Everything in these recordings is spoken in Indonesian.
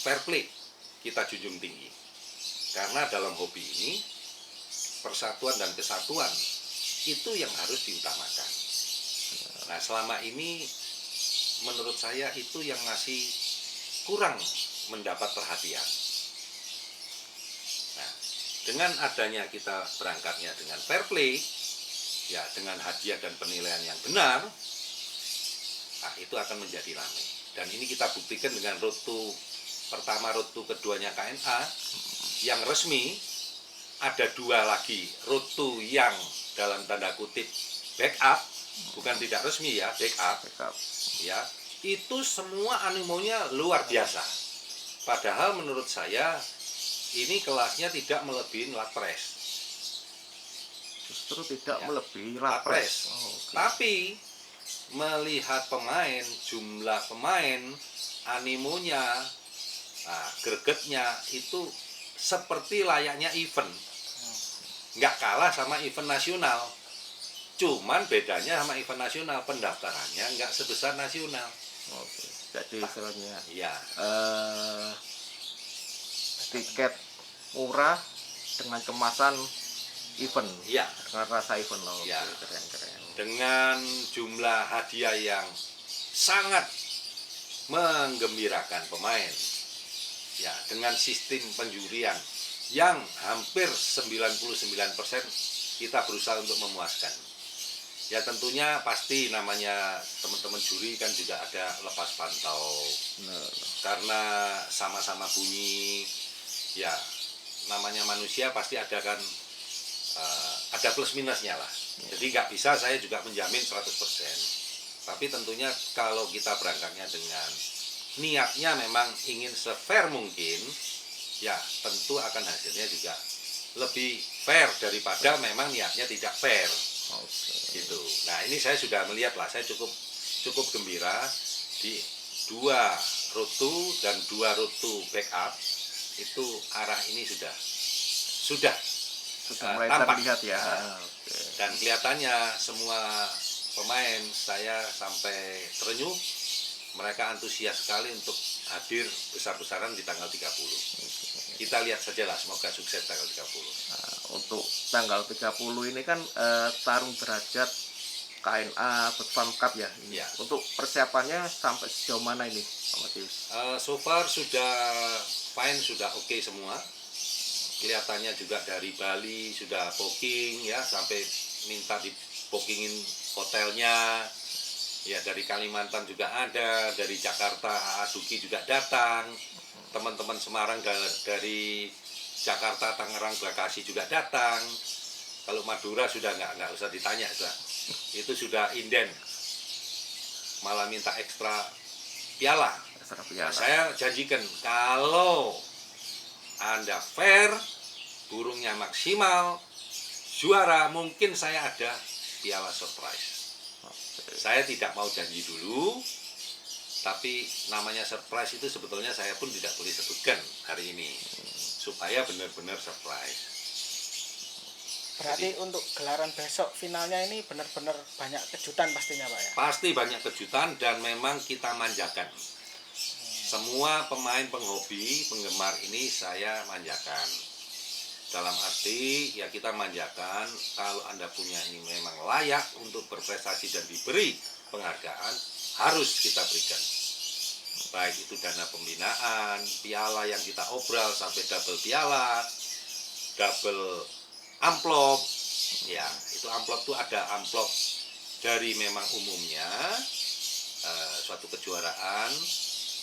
fair play kita junjung tinggi. Karena dalam hobi ini persatuan dan kesatuan itu yang harus diutamakan. Nah, selama ini menurut saya itu yang masih kurang mendapat perhatian. Nah, dengan adanya kita berangkatnya dengan fair play, ya dengan hadiah dan penilaian yang benar, nah itu akan menjadi ramai. Dan ini kita buktikan dengan road to pertama, road to keduanya KNA yang resmi. Ada 2 lagi road to yang dalam tanda kutip backup, bukan tidak resmi ya, backup. Ya, itu semua animonya luar biasa. Padahal menurut saya ini kelasnya tidak melebihi Lapres. Justru tidak Ya, melebihi Lapres. Okay. Tapi melihat pemain, jumlah pemain, animonya, nah, gregetnya itu seperti layaknya event. Nggak kalah sama event nasional. Cuman bedanya sama event nasional, pendaftarannya nggak sebesar nasional. Oke. Jadi istilahnya Iya. Tiket murah dengan kemasan event. Iya. Dengan rasa event loh. Iya. Keren. Dengan jumlah hadiah yang sangat menggembirakan pemain. Ya, dengan sistem penjurian yang hampir 99% kita berusaha untuk memuaskan. Ya tentunya pasti namanya teman-teman juri kan juga ada lepas pantau. Karena sama-sama bunyi, ya namanya manusia pasti ada kan ada plus minusnya lah. Jadi nggak bisa saya juga menjamin 100%. Tapi tentunya kalau kita berangkatnya dengan niatnya memang ingin se-fair mungkin, ya tentu akan hasilnya juga lebih fair daripada memang niatnya tidak fair. Gitu. Nah ini saya sudah melihat lah, saya cukup gembira di 2 rotu dan 2 rotu backup itu arah ini sudah mulai tampak terlihat ya. Dan kelihatannya semua pemain saya sampai terenyuh, mereka antusias sekali untuk hadir besar-besaran di tanggal 30. Kita lihat saja lah, semoga sukses tanggal 30. Nah, untuk tanggal 30 ini kan tarung derajat KNA Bird Farm Cup ya ini. Ya. Untuk persiapannya sampai sejauh mana ini, Pak Matius? So far sudah fine, sudah oke semua. Kelihatannya juga dari Bali sudah booking ya, sampai minta di bookingin hotelnya. Ya dari Kalimantan juga ada, dari Jakarta Aduki juga datang, teman-teman Semarang dari Jakarta, Tangerang, Bekasi juga datang. Kalau Madura sudah nggak usah ditanya, itu sudah inden, malah minta ekstra piala. Nah, saya janjikan kalau Anda fair, burungnya maksimal, juara, mungkin saya ada piala surprise. Saya tidak mau janji dulu, tapi namanya surprise itu sebetulnya saya pun tidak boleh sebutkan hari ini, supaya benar-benar surprise. Berarti untuk gelaran besok finalnya ini benar-benar banyak kejutan pastinya Pak ya? Pasti banyak kejutan dan memang kita manjakan. Semua pemain penghobi, penggemar ini saya manjakan. Dalam arti ya kita manjakan, kalau Anda punya ini memang layak untuk berprestasi dan diberi penghargaan, harus kita berikan. Baik itu dana pembinaan, piala yang kita obral sampai double piala, double amplop. Ya, itu amplop itu ada amplop dari memang umumnya suatu kejuaraan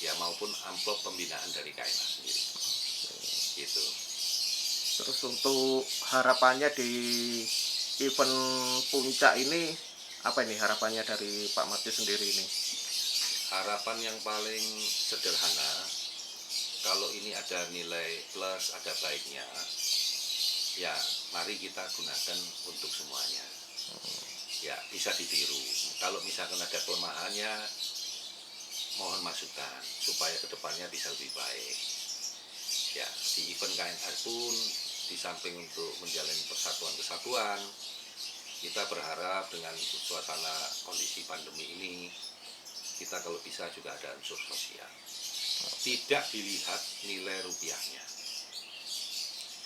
ya, maupun amplop pembinaan dari KNA sendiri. Gitu. Terus untuk harapannya di event puncak ini, apa ini harapannya dari Pak Matius sendiri ini? Harapan yang paling sederhana, kalau ini ada nilai plus, ada baiknya, ya mari kita gunakan untuk semuanya. Ya bisa ditiru. Kalau misalkan ada kelemahannya, mohon masukan supaya kedepannya bisa lebih baik. Ya di event KNR pun di samping untuk menjalin persatuan-kesatuan, kita berharap dengan suasana kondisi pandemi ini, kita kalau bisa juga ada unsur sosial. tidak dilihat nilai rupiahnya.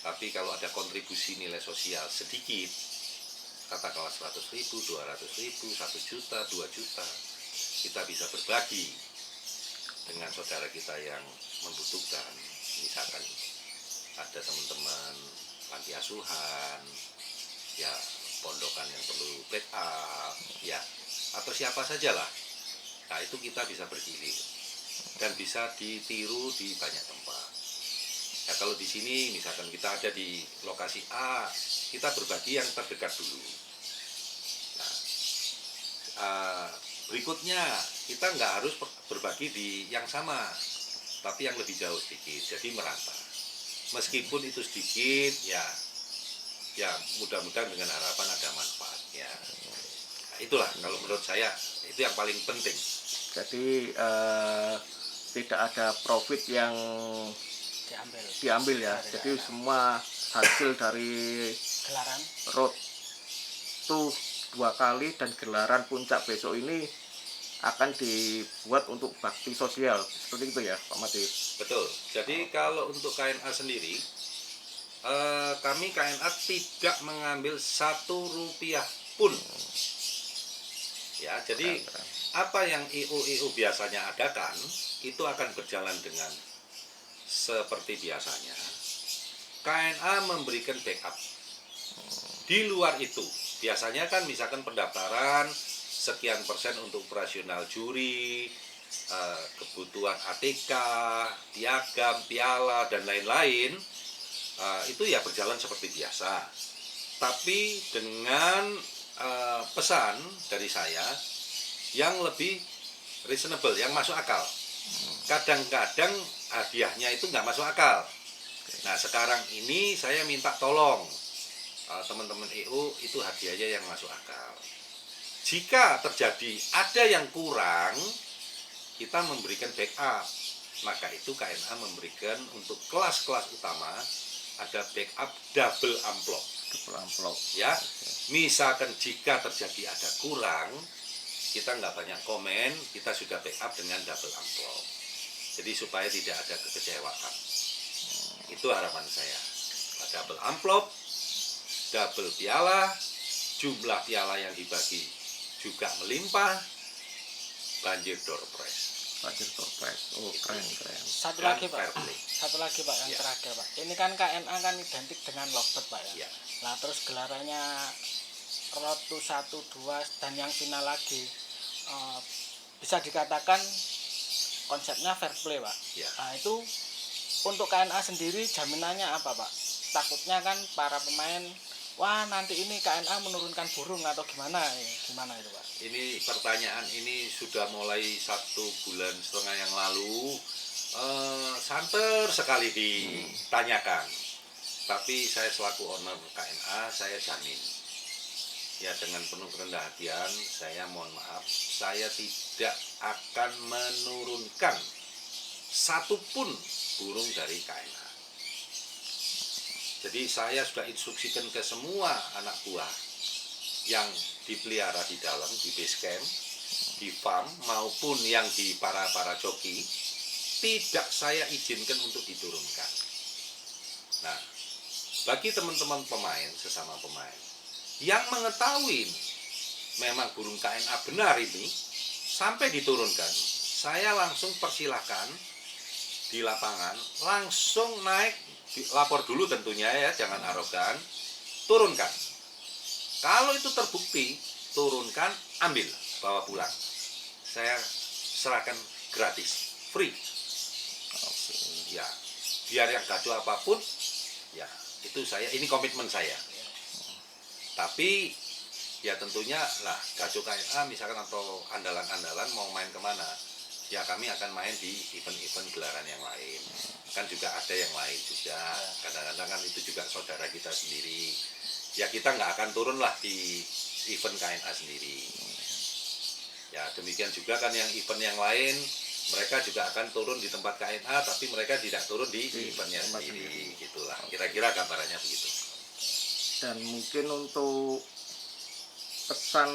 Tapi kalau ada kontribusi nilai sosial sedikit, katakanlah 100.000, 200.000, 1 juta, 2 juta, kita bisa berbagi dengan saudara kita yang membutuhkan. Misalkan ada teman-teman panti asuhan, ya pondokan yang perlu backup, ya atau siapa sajalah. Nah itu kita bisa bergilir dan bisa ditiru di banyak tempat. Ya kalau di sini misalkan kita ada di lokasi A, kita berbagi yang terdekat dulu. Nah, berikutnya kita nggak harus berbagi di yang sama, tapi yang lebih jauh sedikit, jadi merata. Meskipun itu sedikit, ya mudah-mudahan dengan harapan ada manfaatnya. Nah, itulah kalau menurut saya itu yang paling penting. Jadi tidak ada profit yang diambil ya. Jadi semua hasil dari Gelaran road to 2 kali dan gelaran puncak besok ini akan dibuat untuk bakti sosial, seperti itu ya Pak Mati. Betul. Jadi kalau untuk KNA sendiri, kami KNA tidak mengambil 1 rupiah pun. Ya, jadi apa yang IU biasanya adakan itu akan berjalan dengan seperti biasanya. KNA memberikan backup. Di luar itu, biasanya kan misalkan pendaftaran sekian persen untuk operasional juri, kebutuhan ATK, piagam, piala, dan lain-lain, itu ya berjalan seperti biasa. Tapi dengan pesan dari saya yang lebih reasonable, yang masuk akal. Kadang-kadang hadiahnya itu nggak masuk akal. Nah sekarang ini saya minta tolong teman-teman EU itu hadiahnya yang masuk akal. Jika terjadi ada yang kurang, kita memberikan backup. Maka itu KNA memberikan untuk kelas-kelas utama ada backup double amplop. Double amplop. Ya, misalkan jika terjadi ada kurang, kita nggak banyak komen, kita sudah backup dengan double amplop. Jadi supaya tidak ada kekecewaan. Itu harapan saya. Double amplop, double piala, jumlah piala yang dibagi juga melimpah, banjir door prize. Banjir door prize. Oh keren. Satu Dan lagi Pak, fair play. yang Ya. terakhir Pak. Ini kan KNA kan identik dengan lovebird Pak ya. Ya. Nah terus gelarannya Road to 1, 2 dan yang final lagi, bisa dikatakan konsepnya fair play Pak. Ya. Nah itu untuk KNA sendiri jaminannya apa Pak? Takutnya kan para pemain, wah nanti ini KNA menurunkan burung atau gimana itu Pak? Ini pertanyaan ini sudah mulai 1,5 bulan yang lalu, santer sekali ditanyakan. Tapi saya selaku owner KNA, saya jamin. Ya dengan penuh kerendahan hatian, saya mohon maaf, saya tidak akan menurunkan satupun burung dari KNA. Jadi saya sudah instruksikan ke semua anak buah yang dipelihara di dalam, di base camp, di farm, maupun yang di para joki, tidak saya izinkan untuk diturunkan. Nah, bagi teman-teman pemain, sesama pemain, yang mengetahui memang burung KNA benar ini, sampai diturunkan, saya langsung persilahkan di lapangan, langsung naik, lapor dulu tentunya ya, jangan arogan, turunkan. Kalau itu terbukti, turunkan, ambil, bawa pulang. Saya serahkan gratis, free. Ya, biar yang gaduh apapun, ya itu ini komitmen saya. Tapi ya tentunya lah gaduh KNA misalkan atau andalan-andalan mau main kemana, ya kami akan main di event-event gelaran yang lain. Kan juga ada yang lain juga. Kadang-kadang kan itu juga saudara kita sendiri. Ya kita nggak akan turun lah di event KNA sendiri. Ya demikian juga kan yang event yang lain, mereka juga akan turun di tempat KNA, tapi mereka tidak turun di eventnya sendiri. Gitulah. Kira-kira gambarannya begitu. Dan mungkin untuk pesan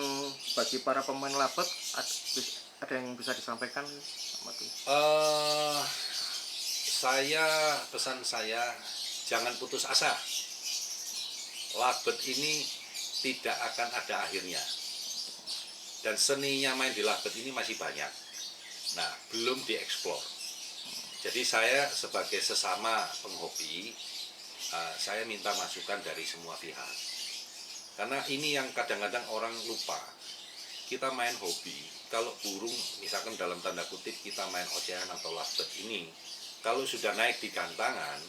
bagi para pemain labet ada yang bisa disampaikan, Mati? pesan saya jangan putus asa. Labet ini tidak akan ada akhirnya. Dan seninya main di labet ini masih banyak. Nah, belum dieksplor. Jadi saya sebagai sesama penghobi, saya minta masukan dari semua pihak. Karena ini yang kadang-kadang orang lupa. Kita main hobi, kalau burung, misalkan dalam tanda kutip kita main ocehan atau labet ini, kalau sudah naik di gantangan,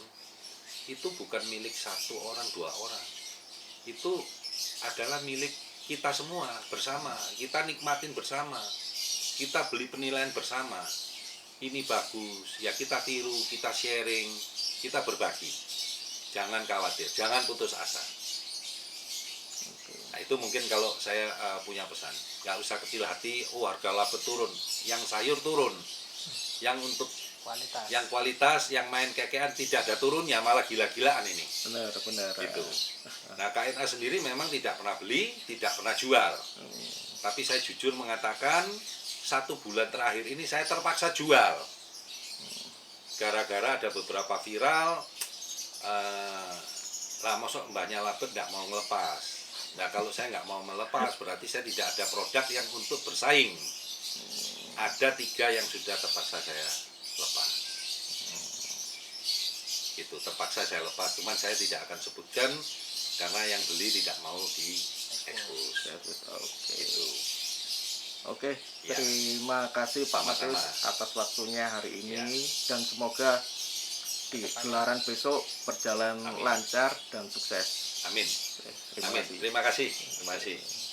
itu bukan milik satu orang, dua orang. Itu adalah milik kita semua bersama. Kita nikmatin bersama. Kita beli penilaian bersama. Ini bagus, ya kita tiru, kita sharing, kita berbagi. Jangan khawatir, jangan putus asa. Nah, itu mungkin kalau saya punya pesan. Nggak usah kecil hati, harga labet turun, yang sayur turun, yang untuk Kualitas. yang kualitas, yang main kekean tidak ada turunnya, malah gila-gilaan ini. Benar. Gitu. Nah, KNA sendiri memang tidak pernah beli, tidak pernah jual. Tapi saya jujur mengatakan 1 bulan terakhir ini saya terpaksa jual. Gara-gara ada beberapa viral, mosok mbahnya labet nggak mau ngelepas. Nah, kalau saya nggak mau melepas, berarti saya tidak ada produk yang untuk bersaing. Ada 3 yang sudah terpaksa saya lepas. Itu terpaksa saya lepas, cuman saya tidak akan sebutkan karena yang beli tidak mau diekspos. Itu. Oke, Ya. terima kasih Pak Sama-sama. Matius atas waktunya hari ini, Ya. dan semoga di gelaran besok berjalan Amin. lancar dan sukses. Amin. Oke, terima Amin. kasih. Terima kasih. Terima kasih.